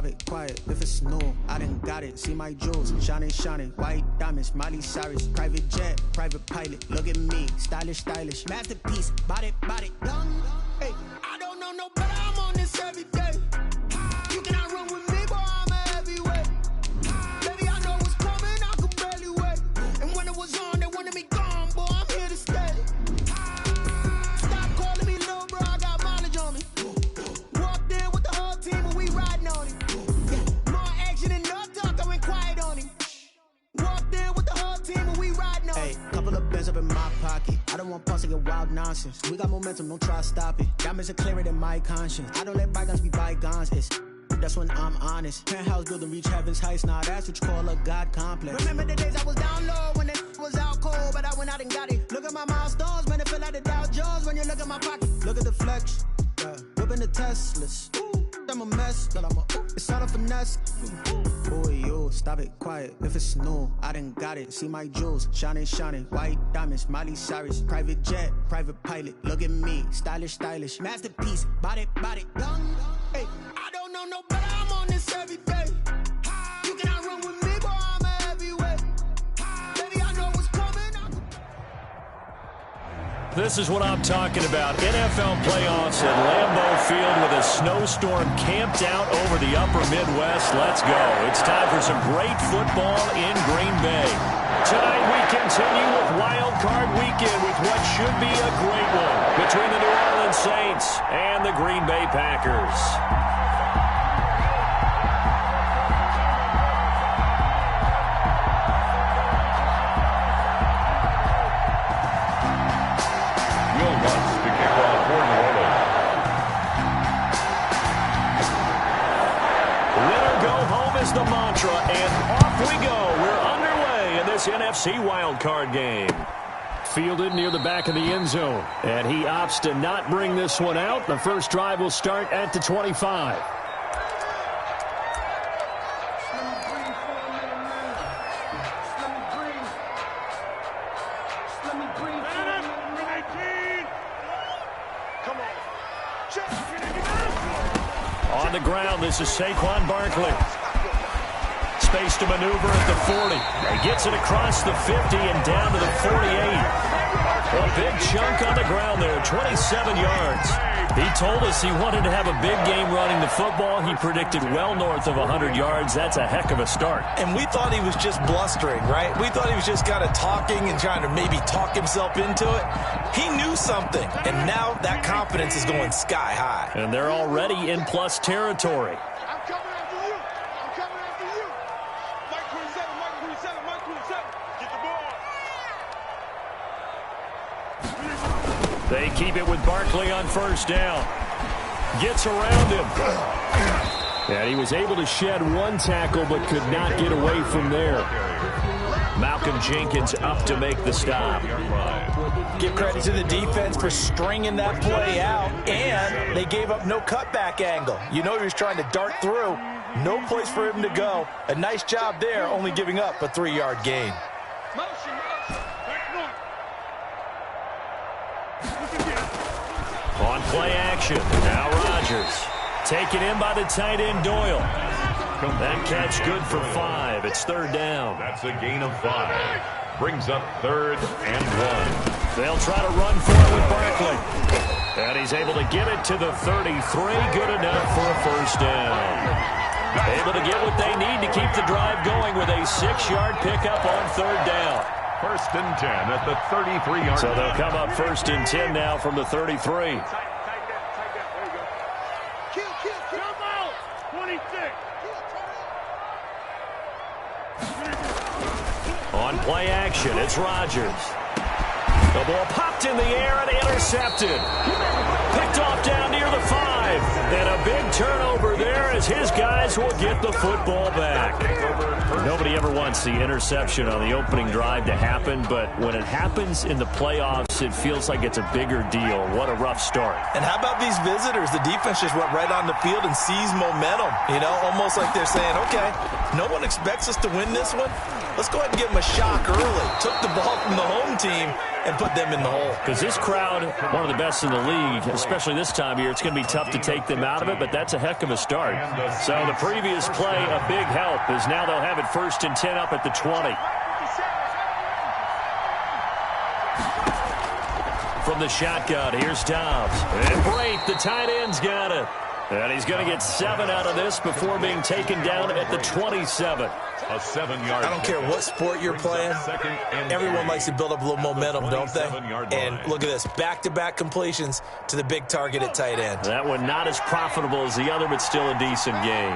stop it, quiet, if it's new, I done got it. See my jewels, shining, shining, white diamonds, Miley Cyrus, private jet, private pilot. Look at me, stylish, stylish, masterpiece, body, young. Hey, I don't know no better, I'm on this every day. You cannot run with me, boy, I'm a heavyweight. Baby, I know what's coming, I could barely wait. And when it was on, they wanted me gone, boy, I'm here to stay. Stop calling me little bro, I got mileage on me. Walked in with the whole team and we riding on him. Yeah, more action and no talk, I went quiet on him. Walked in with the whole team and we riding on him. Hey, couple of bands up in my pocket. I don't want pulse to get wild nonsense. We got momentum, don't try to stop it. Diamonds are clearer than my conscience. I don't let bygones be bygones. That's when I'm honest. Penthouse building reach heaven's heights. Now that's what you call a God complex. Remember the days I was down low when it was out cold, but I went out and got it. Look at my milestones, man, it feel like the Dow Jones when you look at my pocket. Look at the flex, whipping the Teslas. I'm a mess, but it's all a finesse. Boy, yo, stop it, quiet, if it's new, I done got it. See my jewels, shining, shining, white diamonds, Miley Cyrus, private jet, private pilot. Look at me, stylish, stylish, masterpiece, body, young. Hey, I don't know no better, I'm on this every day. You cannot run with me, boy, I'm a heavyweight. Baby, I know what's coming. This is what I'm talking about. NFL playoffs at Lambeau Field with a snowstorm camped out over the upper Midwest. Let's go. It's time for some great football in Green Bay. Tonight we continue with Wild Card Weekend with what should be a great one between the New Orleans Saints and the Green Bay Packers. The mantra, and off we go. We're underway in this NFC wildcard game. Fielded near the back of the end zone, and he opts to not bring this one out. The first drive will start at the 25. On the ground, this is Saquon Barkley. Space to maneuver at the 40. He gets it across the 50 and down to the 48. A big chunk on the ground there, 27 yards. He told us he wanted to have a big game running the football. He predicted well north of 100 yards. That's a heck of a start. And we thought he was just blustering, right? We thought he was just kind of talking and trying to maybe talk himself into it. He knew something, and now that confidence is going sky high. And they're already in plus territory. They keep it with Barkley on first down. Gets around him. And he was able to shed one tackle but could not get away from there. Malcolm Jenkins up to make the stop. Give credit to the defense for stringing that play out, and they gave up no cutback angle. You know he was trying to dart through. No place for him to go. A nice job there, only giving up a 3-yard gain. On play action, now Rodgers. Taken in by the tight end Doyle. That catch good for 5. It's third down. That's a gain of 5. Brings up 3rd and 1. They'll try to run for it with Barkley. And he's able to get it to the 33. Good enough for a first down. Able to get what they need to keep the drive going with a 6-yard pickup on third down. 1st and 10 at the 33-yard. So they'll come up 1st and 10 now from the 33. On play action, it's Rodgers. The ball popped in the air and intercepted. Picked off down near the 5. And a big turnover there as his guys will get the football back. Nobody ever wants the interception on the opening drive to happen, but when it happens in the playoffs, it feels like it's a bigger deal. What a rough start. And how about these visitors? The defense just went right on the field and seized momentum. You know, almost like they're saying, okay, no one expects us to win this one. let's go ahead and give them a shock early. Took the ball from the home team and put them in the hole. Because this crowd, one of the best in the league, especially this time of year, it's going to be tough to take them out of it, but that's a heck of a start. So the previous play, a big help, as now they'll have it 1st and 10 up at the 20. From the shotgun, here's Dobbs. And Brate, the tight end's got it. And he's going to get 7 out of this before being taken down at the 27. A 7-yard. I don't care what sport you're playing. Everyone likes to build up a little momentum, don't they? And look at this. Back-to-back completions to the big target at tight end. That one not as profitable as the other, but still a decent gain.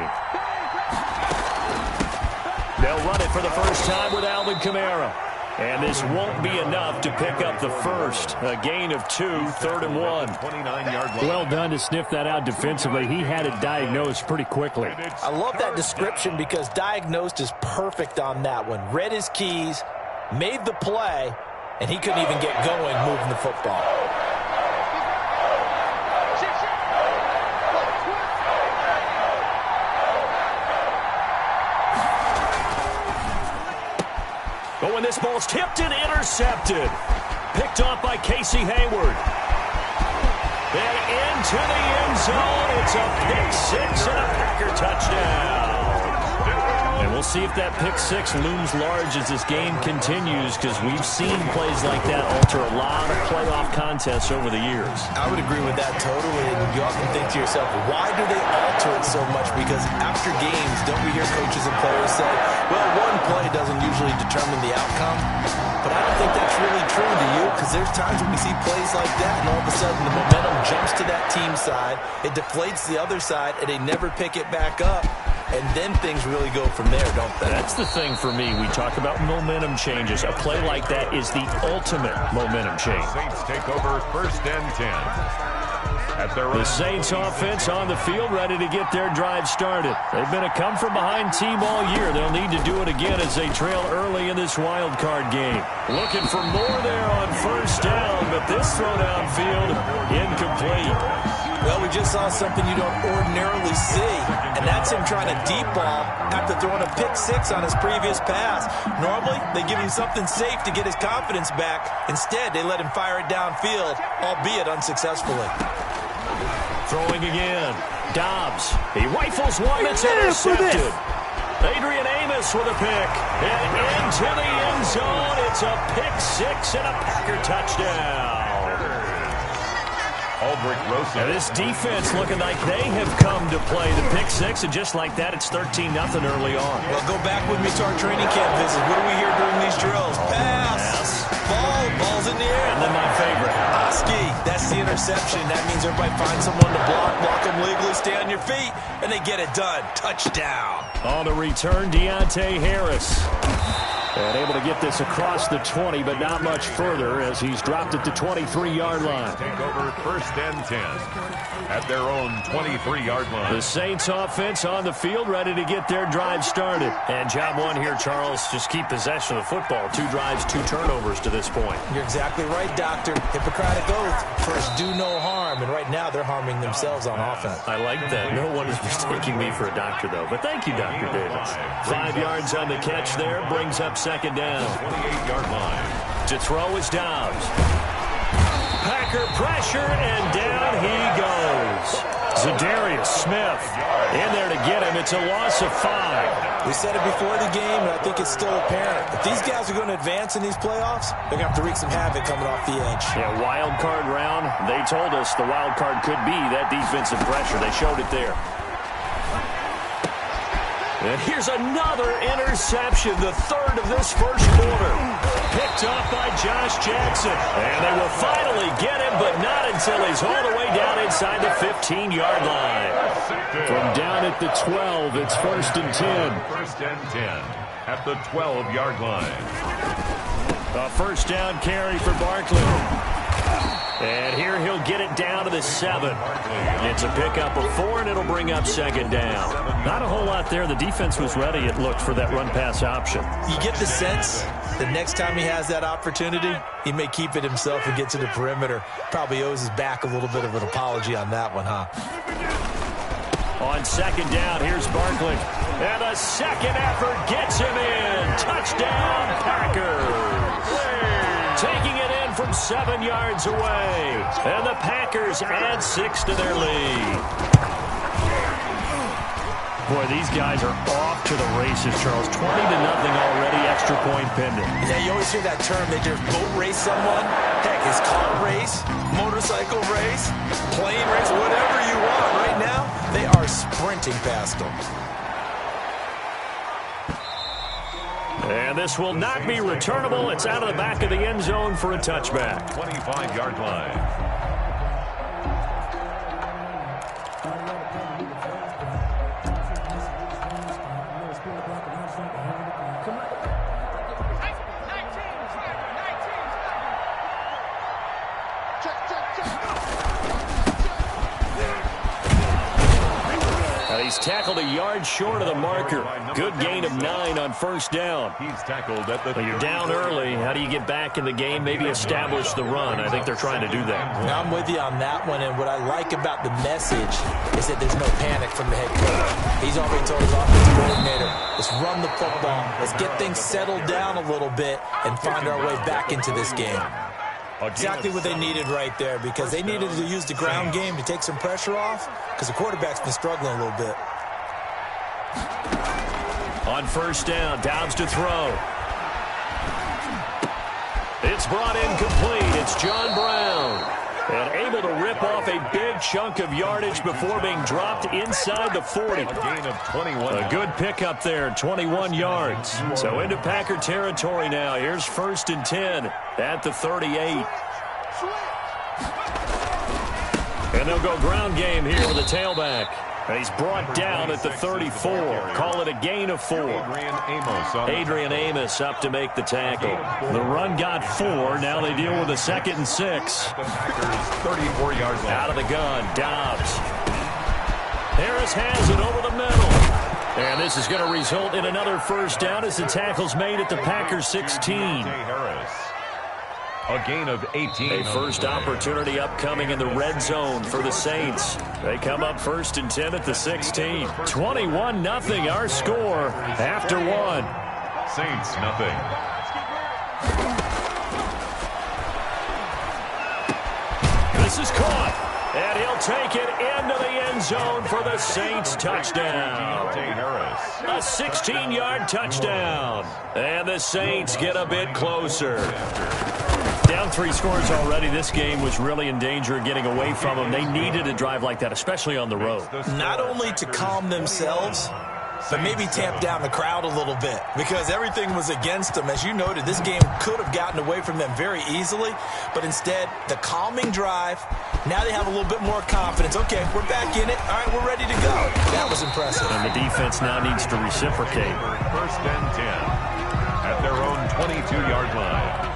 They'll run it for the first time with Alvin Kamara. And this won't be enough to pick up the first. A gain of 2, 3rd and 1. 29-yard line. Well done to sniff that out defensively. He had it diagnosed pretty quickly. I love that description because diagnosed is perfect on that one. Read his keys, made the play, and he couldn't even get going moving the football. But when this ball's tipped and intercepted, picked off by Casey Hayward. And into the end zone, it's a pick-6 and a Packer touchdown. And we'll see if that pick-6 looms large as this game continues, because we've seen plays like that alter a lot of playoff contests over the years. I would agree with that totally, and you often think to yourself, why do they alter it so much? Because after games, don't we hear coaches and players say, well, one play doesn't usually determine the outcome? But I don't think that's really true to you, because there's times when we see plays like that, and all of a sudden the momentum jumps to that team side, it deflates the other side, and they never pick it back up. And then things really go from there, don't they? That's the thing for me. We talk about momentum changes. A play like that is the ultimate momentum change. Saints take over 1st and 10. At their The Saints offense on the field, ready to get their drive started. They've been a come-from-behind team all year. They'll need to do it again as they trail early in this wild card game. Looking for more there on 1st down, but this throw downfield incomplete. Well, we just saw something you don't ordinarily see, and that's him trying to deep ball after throwing a pick-6 on his previous pass. Normally, they give him something safe to get his confidence back. Instead, they let him fire it downfield, albeit unsuccessfully. Throwing again. Dobbs. He rifles one that's intercepted. Adrian Amos with a pick. And into the end zone. It's a pick-6 and a Packer touchdown. And this defense looking like they have come to play the pick-6, and just like that, it's 13-0 early on. Well, go back with me to our training camp visit. What do we hear during these drills? Pass. Ball's in the air. And then my favorite. Oski, that's the interception. That means everybody finds someone to block them legally, stay on your feet, and they get it done. Touchdown. On the return, Deontay Harris. And able to get this across the 20, but not much further as he's dropped it to 23-yard line. Take over 1st and 10 at their own 23-yard line. The Saints offense on the field, ready to get their drive started. And job one here, Charles, just keep possession of the football. 2 drives, 2 turnovers to this point. You're exactly right, Doctor. Hippocratic oath. First, do no harm. And right now, they're harming themselves on offense. I like that. No one is mistaking me for a doctor, though. But thank you, Dr. Davis. 5 yards on the catch there. Brings up 2nd down. 28-yard line. To throw is Dobbs. Packer pressure, and down he goes. Zadarius Smith in there to get him. It's a loss of 5. We said it before the game, and I think it's still apparent. If these guys are going to advance in these playoffs, they're going to have to wreak some havoc coming off the edge. Yeah, wild card round. They told us the wild card could be that defensive pressure. They showed it there. And here's another interception, the 3rd of this first quarter. Picked off by Josh Jackson. And they will finally get him, but not until he's all the way down inside the 15-yard line. From down at the 12, it's 1st and 10. 1st and 10 at the 12-yard line. A 1st down carry for Barkley. And here he'll get it down to the 7. It's a pickup of 4, and it'll bring up 2nd down. Not a whole lot there. The defense was ready, it looked, for that run-pass option. You get the sense that next time he has that opportunity, he may keep it himself and get to the perimeter. Probably owes his back a little bit of an apology on that one, huh? On second down, here's Barkley. And a second effort gets him in. Touchdown, Packers. Taking it in from 7 yards away. And the Packers add 6 to their lead. Boy, these guys are off to the races, Charles. 20-0 already, extra point pending. Yeah, you always hear that term. They just boat race someone. Heck, it's car race, motorcycle race, plane race, whatever you want. Right now, they are sprinting past them. And this will not be returnable. It's out of the back of the end zone for a touchback. 25-yard line. He's tackled a yard short of the marker. Good gain of 9 on first down. He's tackled at the... When you're down early, how do you get back in the game? Maybe establish the run. I think they're trying to do that. I'm with you on that one, and what I like about the message is that there's no panic from the head coach. He's already told his offensive coordinator, let's run the football. Let's get things settled down a little bit and find our way back into this game. Exactly what they needed right there, because they needed to use the ground game to take some pressure off, because the quarterback's been struggling a little bit. On first down, Downs to throw. It's brought in complete. It's John Brown. And able to rip off a big chunk of yardage before being dropped inside the 40. A gain of 21. A good pickup there, 21 yards. So into Packer territory now. Here's first and 10 at the 38. And they'll go ground game here with a tailback. And he's brought down at the 34. Call it a gain of 4. Adrian Amos up to make the tackle. The run got 4. Now they deal with a 2nd and 6. 34 yards out of the gun. Dobbs. Harris has it over the middle. And this is going to result in another first down as the tackle's made at the Packers 16. Harris. A gain of 18. A first opportunity upcoming in the red zone for the Saints. They come up first and 10 at the 16. 21-0 our score after 1. Saints nothing. This is caught. And he'll take it into the end zone for the Saints touchdown. A 16-yard touchdown. And the Saints get a bit closer. Down 3 scores already. This game was really in danger of getting away from them. They needed a drive like that, especially on the road. Not only to calm themselves, but maybe tamp down the crowd a little bit, because everything was against them. As you noted, this game could have gotten away from them very easily, but instead, the calming drive, now they have a little bit more confidence. Okay, we're back in it. All right, we're ready to go. That was impressive. And the defense now needs to reciprocate. First and 10 at their own 22-yard line.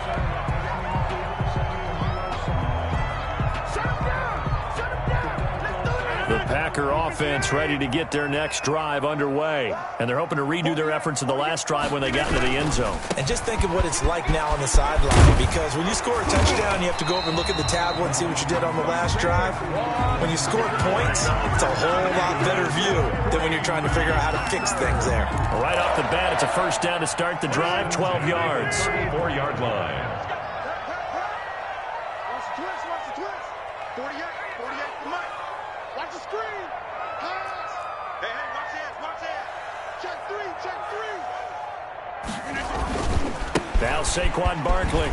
The Packer offense ready to get their next drive underway. And they're hoping to redo their efforts of the last drive when they got into the end zone. And just think of what it's like now on the sideline, because when you score a touchdown, you have to go over and look at the tablet and see what you did on the last drive. When you score points, it's a whole lot better view than when you're trying to figure out how to fix things there. Right off the bat, it's a first down to start the drive, 12 yards. 4-yard line. Now Saquon Barkley.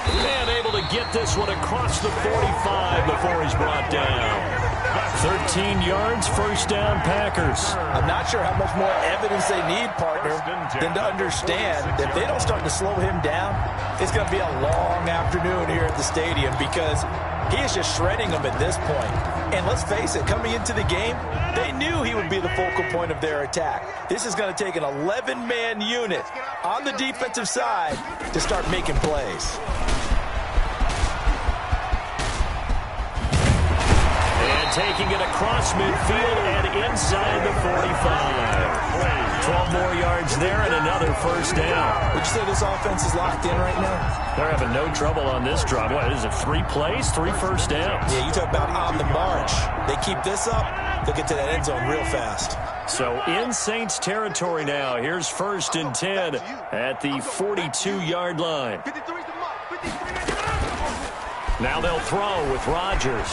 And able to get this one across the 45 before he's brought down. 13 yards, first down, Packers. I'm not sure how much more evidence they need, partner, than to understand that if they don't start to slow him down, it's going to be a long afternoon here at the stadium, because he is just shredding them at this point. And let's face it, coming into the game, they knew he would be the focal point of their attack. This is going to take an 11-man unit on the defensive side to start making plays. taking it across midfield and inside the 45. 12 more yards there and another first down. Would you say this offense is locked in right now? They're having no trouble on this drive. What is it, 3 plays, 3 first downs? Yeah, you talk about on the march. They keep this up, they'll get to that end zone real fast. So in Saints territory now. Here's 1st and 10 at the 42-yard line. Now they'll throw with Rodgers.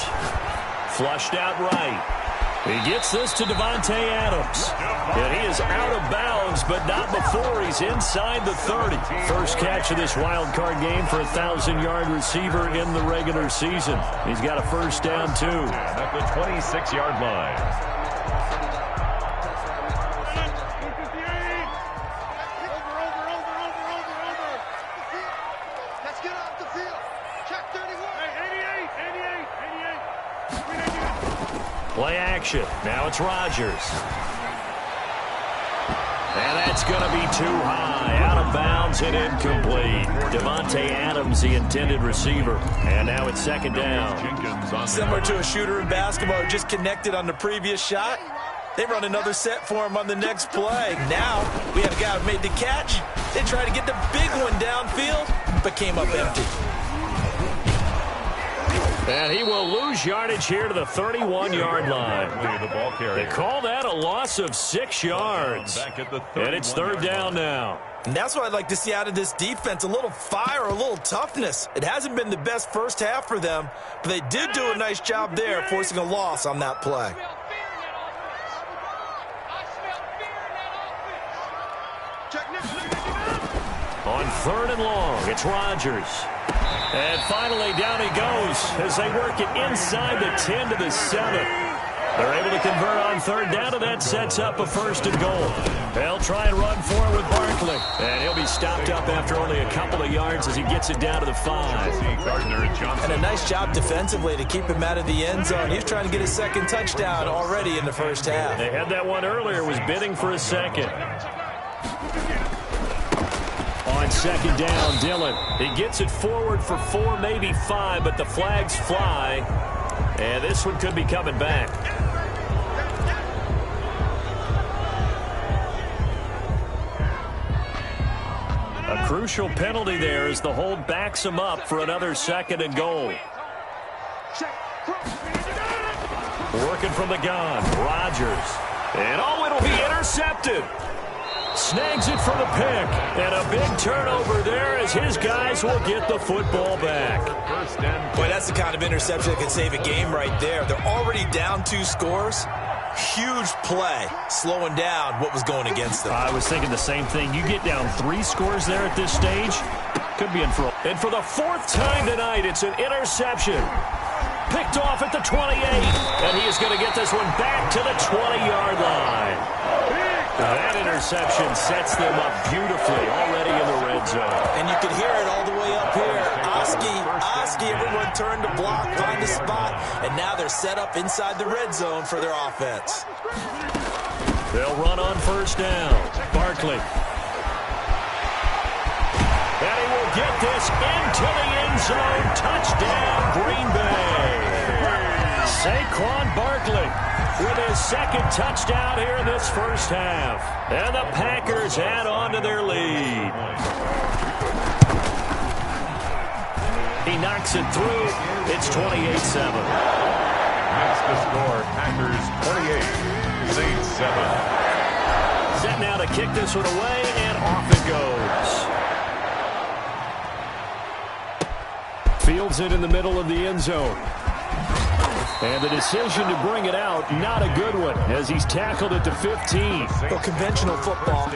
Flushed out right. He gets this to Davante Adams. And he is out of bounds, but not before he's inside the 30. First catch of this wild card game for a 1,000-yard receiver in the regular season. He's got a first down, too. At the 26-yard line. Play action. Now it's Rodgers. And that's going to be too high. Out of bounds and incomplete. Davante Adams, the intended receiver. And now it's 2nd down. Similar to a shooter in basketball who just connected on the previous shot. They run another set for him on the next play. Now we have a guy who made the catch. They tried to get the big one downfield, but came up empty. And he will lose yardage here to the 31-yard line. They call that a loss of 6 yards. And it's 3rd down now. And that's what I'd like to see out of this defense, a little fire, a little toughness. It hasn't been the best first half for them, but they did do a nice job there, forcing a loss on that play. On 3rd and long, it's Rodgers. And finally, down he goes as they work it inside the 10 to the 7. They're able to convert on 3rd down, and that sets up a 1st and goal. They'll try and run for it with Barkley. And he'll be stopped up after only a couple of yards as he gets it down to the 5. And a nice job defensively to keep him out of the end zone. He's trying to get his 2nd touchdown already in the first half. They had that one earlier, was bidding for a 2nd. On 2nd down, Dillon. He gets it forward for 4, maybe 5, but the flags fly. And this one could be coming back. A crucial penalty there as the hold backs him up for another 2nd and goal. Working from the gun, Rodgers. And it'll be intercepted. Snags it for the pick. And a big turnover there as his guys will get the football back. Boy, that's the kind of interception that can save a game right there. They're already down 2 scores. Huge play, slowing down what was going against them. I was thinking the same thing. You get down 3 scores there at this stage, could be in for And for the 4th time tonight, it's an interception. Picked off at the 28. And he is going to get this one back to the 20-yard line. That interception sets them up beautifully already in the red zone. And you can hear it all the way up here. Oski, everyone turned to block, find a spot, and now they're set up inside the red zone for their offense. They'll run on 1st down. Barkley. And he will get this into the end zone. Touchdown, Green Bay. Saquon Barkley with his 2nd touchdown here in this first half. And the Packers add on to their lead. He knocks it through. It's 28-7. That's the score. Packers 28, Saints 7. Set now to kick this one away, and off it goes. Fields it in the middle of the end zone. And the decision to bring it out, not a good one, as he's tackled it to 15. Well, conventional football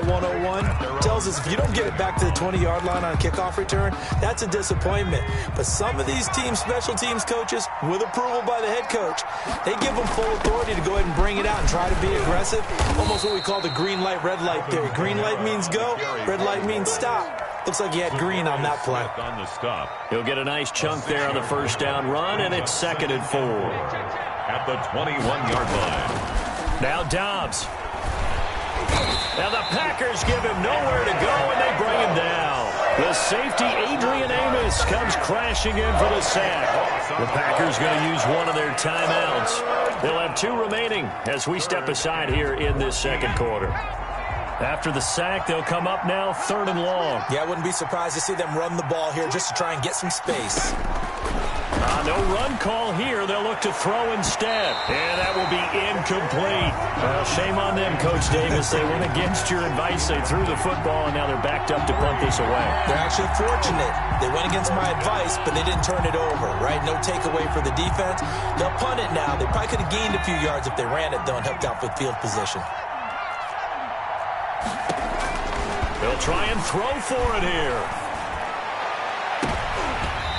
101, tells us if you don't get it back to the 20-yard line on a kickoff return, that's a disappointment. But some of these teams, special teams coaches, with approval by the head coach, they give them full authority to go ahead and bring it out and try to be aggressive. Almost what we call the green light, red light theory. Green light means go, red light means stop. Looks like he had green on that play. On the stop. He'll get a nice chunk there on the 1st down run, and it's 2nd and 4. At the 21-yard line. Now Dobbs. Now the Packers give him nowhere to go, and they bring him down. The safety, Adrian Amos, comes crashing in for the sack. The Packers going to use one of their timeouts. They'll have 2 remaining as we step aside here in this second quarter. After the sack, they'll come up now 3rd and long. Yeah, I wouldn't be surprised to see them run the ball here just to try and get some space. No run call here. They'll look to throw instead. And that will be incomplete. Well, shame on them, Coach Davis. They went against your advice. They threw the football, and now they're backed up to punt this away. They're actually fortunate. They went against my advice, but they didn't turn it over, right? No takeaway for the defense. They'll punt it now. They probably could have gained a few yards if they ran it, though, and helped out with field position. They'll try and throw for it here.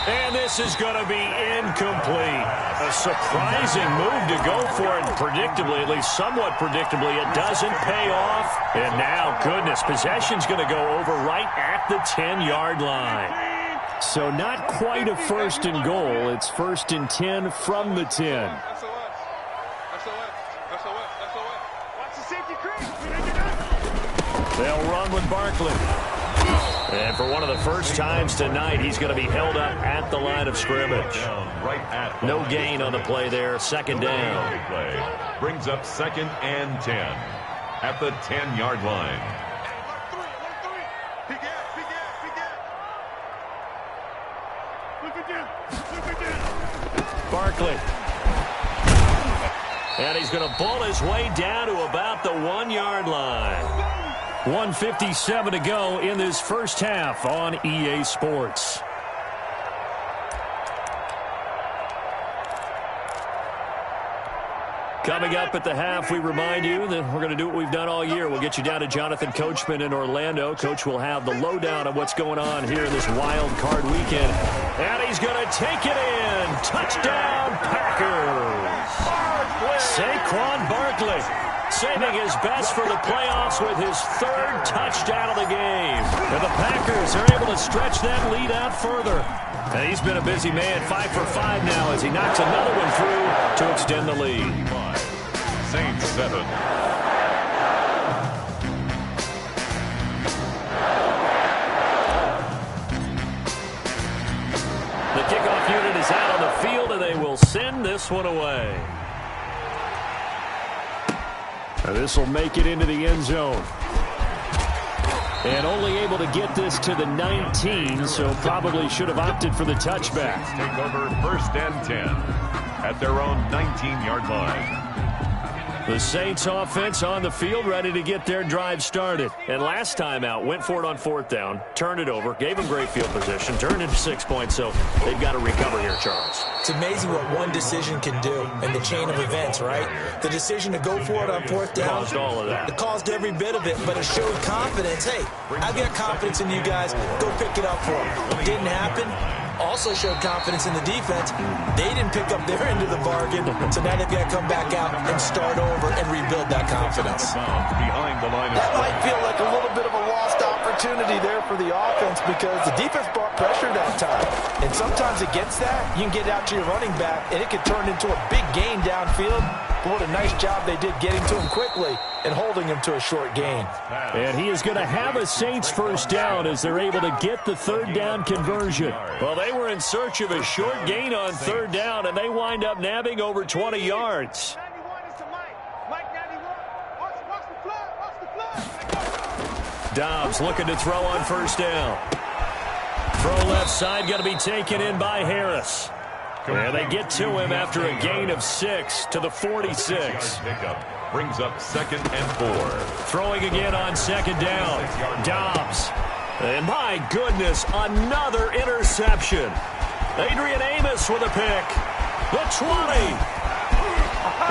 And this is going to be incomplete. A surprising move to go for it. Predictably, at least somewhat predictably, it doesn't pay off. And now, goodness, possession's going to go over right at the 10-yard line. So not quite a 1st and goal. It's 1st and 10 from the 10. They'll run with Barkley. And for one of the first times tonight, he's going to be held up at the line of scrimmage. No gain on the play there. 2nd down. Brings up 2nd and 10 at the 10-yard line. Barkley. And he's going to ball his way down to about the 1-yard line. 1:57 to go in this first half on EA Sports. Coming up at the half, we remind you that we're going to do what we've done all year. We'll get you down to Jonathan Coachman in Orlando. Coach will have the lowdown of what's going on here in this wild card weekend. And he's going to take it in. Touchdown, Packers. Saquon Barkley saving his best for the playoffs with his 3rd touchdown of the game. And the Packers are able to stretch that lead out further. And he's been a busy man, 5 for 5 now as he knocks another one through to extend the lead. Saints 7. The kickoff unit is out on the field, and they will send this one away. And this will make it into the end zone. And only able to get this to the 19, so probably should have opted for the touchback. Take over 1st and 10 at their own 19-yard line. The Saints offense on the field, ready to get their drive started. And last time out, went for it on 4th down, turned it over, gave them great field position, turned into 6 points, so they've got to recover here, Charles. It's amazing what one decision can do in the chain of events, right? The decision to go for it on 4th down. Caused all of that. It caused every bit of it, but it showed confidence. Hey, I've got confidence in you guys. Go pick it up for them. Didn't happen. Also showed confidence in the defense. They didn't pick up their end of the bargain, so now they've got to come back out and start over and rebuild that confidence. Behind the line that might feel like a little bit of a lost opportunity there for the offense because the defense brought pressure that time. And sometimes against that, you can get out to your running back, and it can turn into a big gain downfield. But what a nice job they did getting to him quickly and holding him to a short gain. And he is going to have a Saints 1st down as they're able to get the 3rd down conversion. Well, they were in search of a short gain on 3rd down, and they wind up nabbing over 20 yards. Dobbs looking to throw on 1st down. Throw left side, going to be taken in by Harris. And they get to him after a gain of 6 to the 46. Brings up 2nd and 4. Throwing again on 2nd down. Dobbs. And my goodness, another interception. Adrian Amos with a pick. The 20.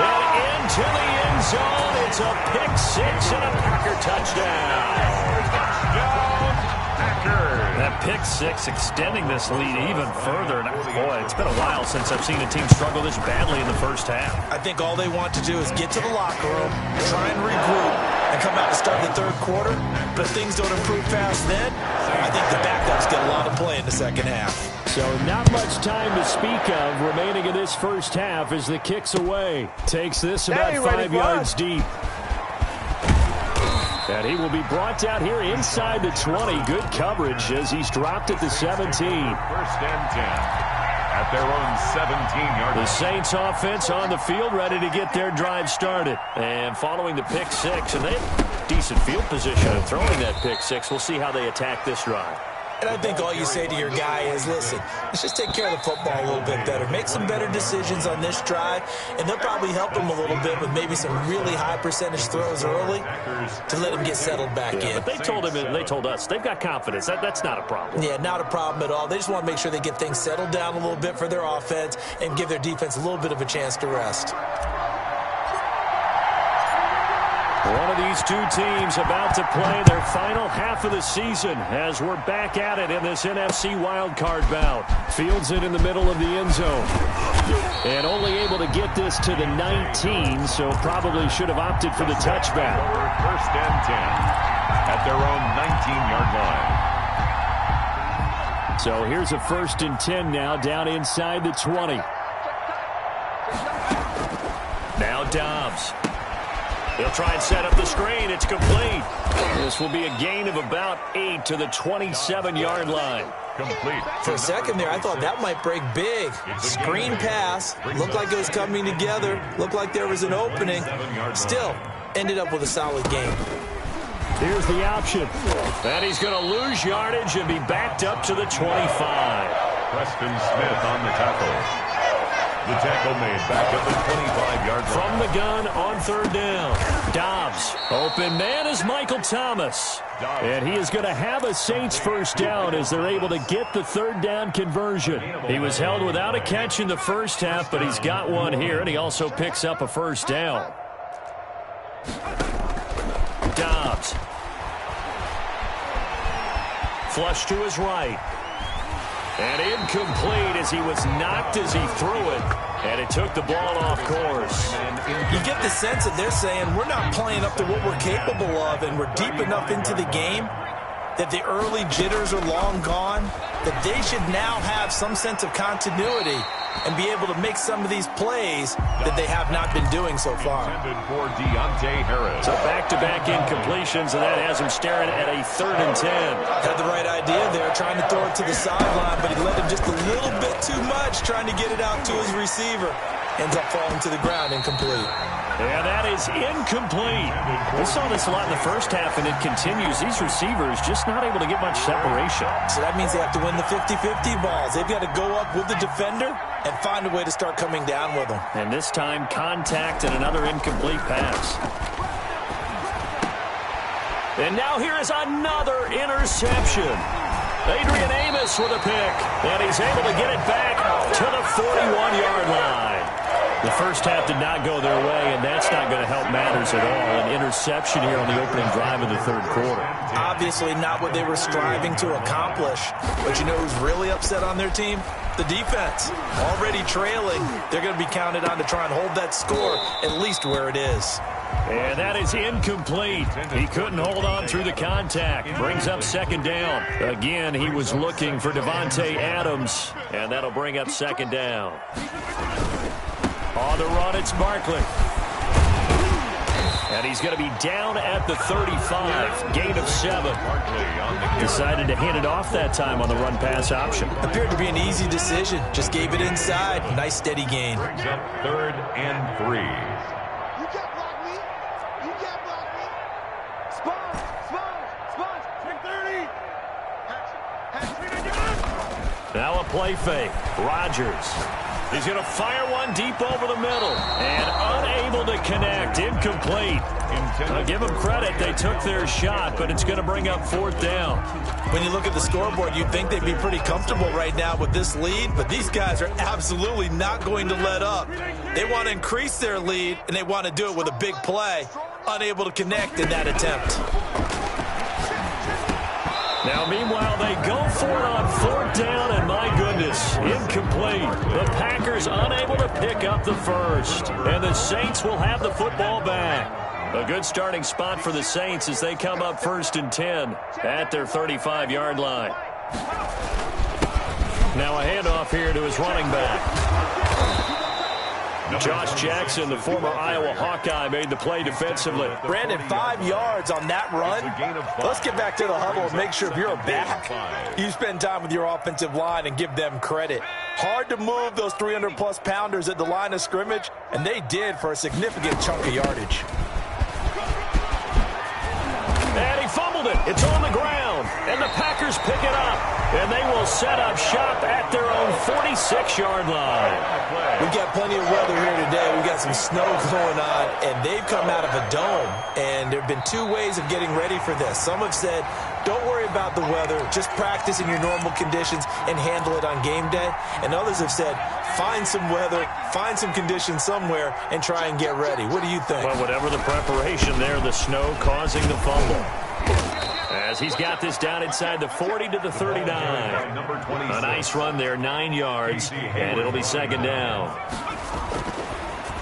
And into the end zone. It's a pick 6 and a Packer touchdown. That pick 6 extending this lead even further. And boy, it's been a while since I've seen a team struggle this badly in the first half. I think all they want to do is get to the locker room, try and regroup, and come out to start the 3rd quarter. But if things don't improve fast then, I think the backups get a lot of play in the 2nd half. So not much time to speak of remaining in this first half as the kick's away. Takes this about 5 yards deep. And he will be brought down here inside the 20. Good coverage as he's dropped at the 17. 1st and 10 at their own 17-yard line. The Saints offense on the field, ready to get their drive started. And following the pick six, and they have decent field position of throwing that pick six. We'll see how they attack this drive. And I think all you say to your guy is, listen, let's just take care of the football a little bit better. Make some better decisions on this drive, and they'll probably help him a little bit with maybe some really high percentage throws early to let him get settled back in. But they told him, and they told us, they've got confidence. That's not a problem. Yeah, not a problem at all. They just want to make sure they get things settled down a little bit for their offense and give their defense a little bit of a chance to rest. One of these two teams about to play their final half of the season as we're back at it in this NFC wildcard bout. Fields it in the middle of the end zone. And only able to get this to the 19, so probably should have opted for the touchback. 1st and 10 at their own 19-yard line. So here's a 1st and 10 now down inside the 20. Now Dobbs. He'll try and set up the screen. It's complete. This will be a gain of about 8 to the 27-yard line. Complete. For a second there, I thought that might break big. Screen pass. Looked like it was coming together. Looked like there was an opening. Still, ended up with a solid game. Here's the option. And he's going to lose yardage and be backed up to the 25. Preston Smith on the tackle. The tackle made back at the 25-yard line. From the gun on 3rd down. Dobbs. Open man is Michael Thomas. And he is going to have a Saints 1st down as they're able to get the 3rd down conversion. He was held without a catch in the first half, but he's got one here, and he also picks up a 1st down. Dobbs. Flush to his right. And incomplete as he was knocked as he threw it. And it took the ball off course. You get the sense that they're saying we're not playing up to what we're capable of, and we're deep enough into the game that the early jitters are long gone, that they should now have some sense of continuity and be able to make some of these plays that they have not been doing so far. For Deontay Harris. So back-to-back incompletions, and that has him staring at a 3rd and 10. Had the right idea there, trying to throw it to the sideline, but he let him just a little bit too much, trying to get it out to his receiver. Ends up falling to the ground, incomplete. And that is incomplete. We saw this a lot in the first half, and it continues. These receivers just not able to get much separation. So that means they have to win the 50-50 balls. They've got to go up with the defender and find a way to start coming down with them. And this time, contact and another incomplete pass. And now here is another interception. Adrian Amos with a pick, and he's able to get it back to the 41-yard line. The first half did not go their way, and that's not going to help matters at all. An interception here on the opening drive of the 3rd quarter. Obviously not what they were striving to accomplish. But you know who's really upset on their team? The defense. Already trailing. They're going to be counted on to try and hold that score at least where it is. And that is incomplete. He couldn't hold on through the contact. Brings up 2nd down. Again, he was looking for Devontae Adams, and that'll bring up 2nd down. On the run, it's Barkley. And he's going to be down at the 35. Gain of 7. Decided to hand it off that time on the run-pass option. Appeared to be an easy decision. Just gave it inside. Nice, steady gain. Brings up 3rd and 3. Now a play fake. Rodgers. He's going to fire one deep over the middle. And unable to connect. Incomplete. I'll give them credit. They took their shot, but it's going to bring up 4th down. When you look at the scoreboard, you'd think they'd be pretty comfortable right now with this lead, but these guys are absolutely not going to let up. They want to increase their lead, and they want to do it with a big play. Unable to connect in that attempt. Now, meanwhile, they go for it on 4th down, and my goodness, incomplete. The Packers unable to pick up the first, and the Saints will have the football back. A good starting spot for the Saints as they come up 1st and 10 at their 35-yard line. Now a handoff here to his running back. Josh Jackson, the former Iowa Hawkeye, made the play defensively. Brandon, 5 yards on that run. Let's get back to the huddle and make sure if you're a back, you spend time with your offensive line and give them credit. Hard to move those 300-plus pounders at the line of scrimmage, and they did for a significant chunk of yardage. And he fumbled it. It's on the ground. And the Packers pick it up. And they will set up shop at their own 46-yard line. We've got plenty of weather here today. We've got some snow going on, and they've come out of a dome. And there have been 2 ways of getting ready for this. Some have said, don't worry about the weather. Just practice in your normal conditions and handle it on game day. And others have said, find some weather, find some conditions somewhere, and try and get ready. What do you think? Well, whatever the preparation there, the snow causing the fumble. As he's got this down inside the 40 to the 39. A nice run there, 9 yards, and it'll be second down.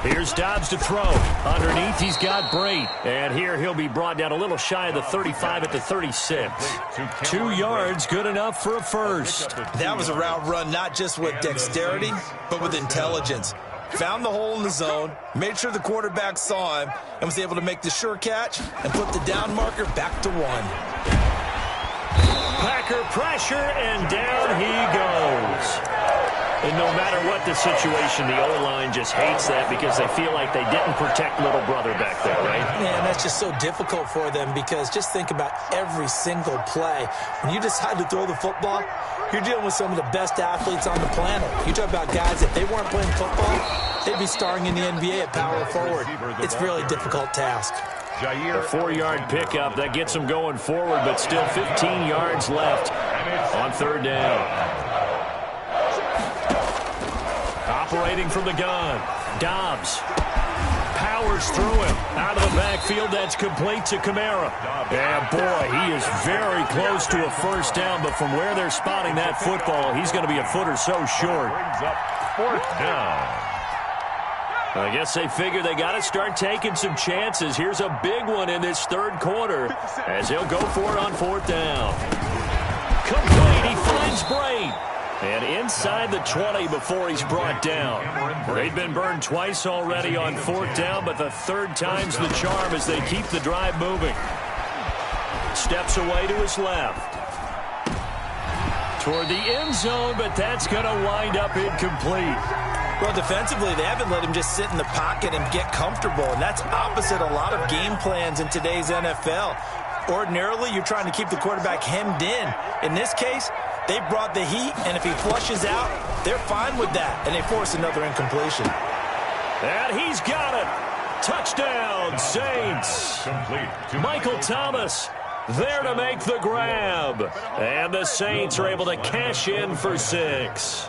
Here's Dobbs to throw. Underneath, he's got Brait. And here he'll be brought down a little shy of the 35 at the 36. 2 yards, good enough for a first. That was a route run not just with dexterity, but with intelligence. Found the hole in the zone, made sure the quarterback saw him, and was able to make the sure catch and put the down marker back to 1. Packer pressure, and down he goes. And no matter what the situation, the O-line just hates that because they feel like they didn't protect little brother back there, right? Man, that's just so difficult for them because just think about every single play. When you decide to throw the football, you're dealing with some of the best athletes on the planet. You talk about guys, if they weren't playing football, they'd be starring in the NBA at power forward. It's a really difficult task. A 4-yard pickup, that gets them going forward, but still 15 yards left on third down. Operating from the gun, Dobbs powers through him. Out of the backfield, that's complete to Kamara. And boy, he is very close to a first down, but from where they're spotting that football, he's going to be a foot or so short. Fourth down. I guess they figure they got to start taking some chances. Here's a big one in this third quarter as he'll go for it on fourth down. Complete, he finds Brait. And inside the 20 before he's brought down. They've been burned twice already on fourth down, but the third time's the charm as they keep the drive moving. Steps away to his left. Toward the end zone, but that's going to wind up incomplete. Well, defensively, they haven't let him just sit in the pocket and get comfortable, and that's opposite a lot of game plans in today's NFL. Ordinarily, you're trying to keep the quarterback hemmed in. In this case, they brought the heat, and if he flushes out, they're fine with that, and they force another incompletion. And he's got it. Touchdown, Saints. Michael Thomas there to make the grab. And the Saints are able to cash in for 6.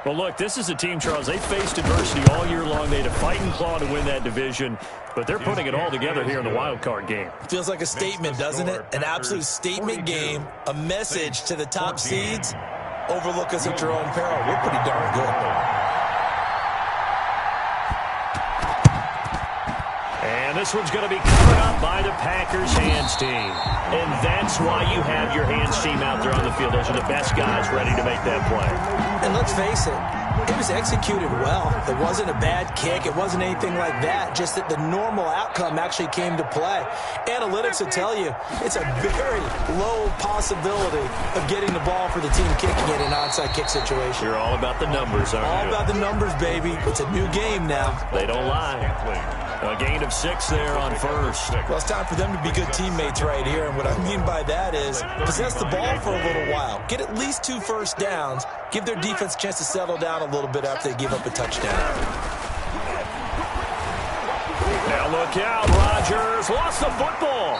Well, look, this is a team, Charles, they faced adversity all year long. They had to fight and claw to win that division, but they're putting it all together here in the wild card game. Feels like a statement, doesn't it? An absolute statement game, a message to the top seeds. Overlook us at your own peril. We're pretty darn good. And this one's going to be covered up by the Packers hands team. And that's why you have your hands team out there on the field. Those are the best guys ready to make that play. And let's face it, it was executed well. It wasn't a bad kick. It wasn't anything like that. Just that the normal outcome actually came to play. Analytics will tell you it's a very low possibility of getting the ball for the team kicking it in an onside kick situation. You're all about the numbers, aren't you? All about the numbers, baby. It's a new game now. They don't lie. A gain of 6 there on first. Well, it's time for them to be good teammates right here. And what I mean by that is possess the ball for a little while. Get at least 2 first downs. Give their defense a chance to settle down a little bit after they give up a touchdown. Now look out, Rodgers lost the football.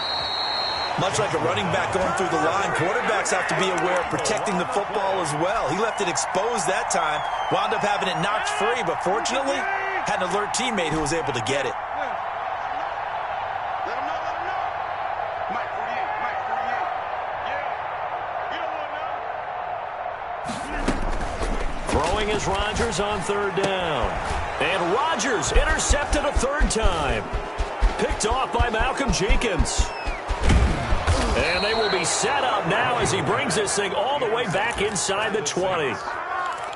Much like a running back going through the line, quarterbacks have to be aware of protecting the football as well. He left it exposed that time, wound up having it knocked free, but fortunately had an alert teammate who was able to get it. Throwing is Rodgers on third down. And Rodgers intercepted a third time. Picked off by Malcolm Jenkins. And they will be set up now as he brings this thing all the way back inside the 20.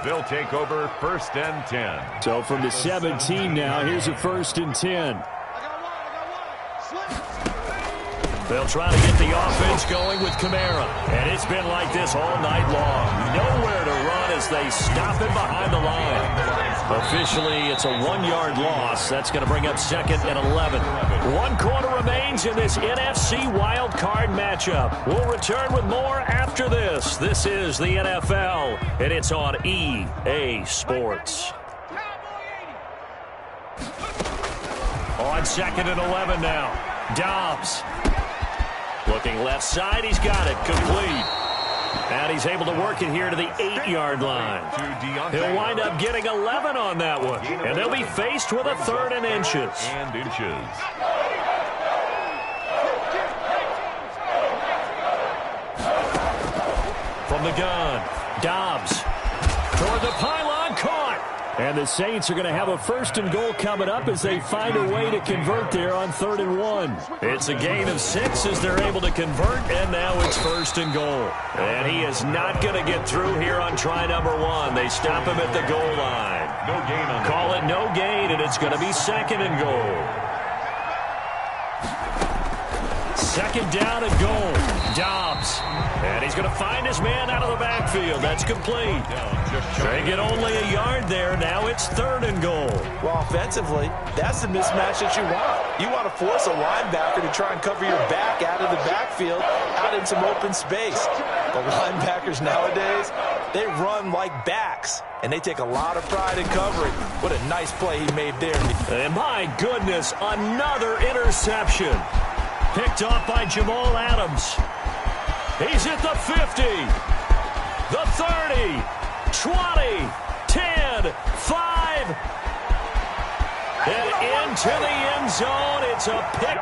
They'll take over 1st and 10. So from the 17 now, here's a 1st and 10. They'll try to get the offense going with Kamara. And it's been like this all night long. Nowhere to run as they stop him behind the line. Officially, it's a 1-yard loss. That's going to bring up 2nd and 11. 1 quarter remains in this NFC wildcard matchup. We'll return with more after this. This is the NFL, and it's on EA Sports. On 2nd and 11 now. Dobbs. Looking left side, he's got it, complete. And he's able to work it here to the 8-yard line. He'll wind up getting 11 on that one. And they'll be faced with a 3rd and inches. From the gun, Dobbs. Toward the pylon, caught. And the Saints are going to have a 1st and goal coming up as they find a way to convert there on 3rd and 1. It's a gain of 6 as they're able to convert, and now it's 1st and goal. And he is not going to get through here on try number 1. They stop him at the goal line. No gain on Call it no gain, and it's going to be 2nd and goal. 2nd down and goal. Dobbs. And he's going to find his man out of the backfield. That's complete. They get only a yard there. Now it's 3rd and goal. Well, offensively, that's the mismatch that you want. You want to force a linebacker to try and cover your back out of the backfield, out in some open space. The linebackers nowadays, they run like backs, and they take a lot of pride in covering. What a nice play he made there. And my goodness, another interception. Picked off by Jamal Adams. He's at the 50, the 30, 20, 10, 5, and into the end zone. It's a pick.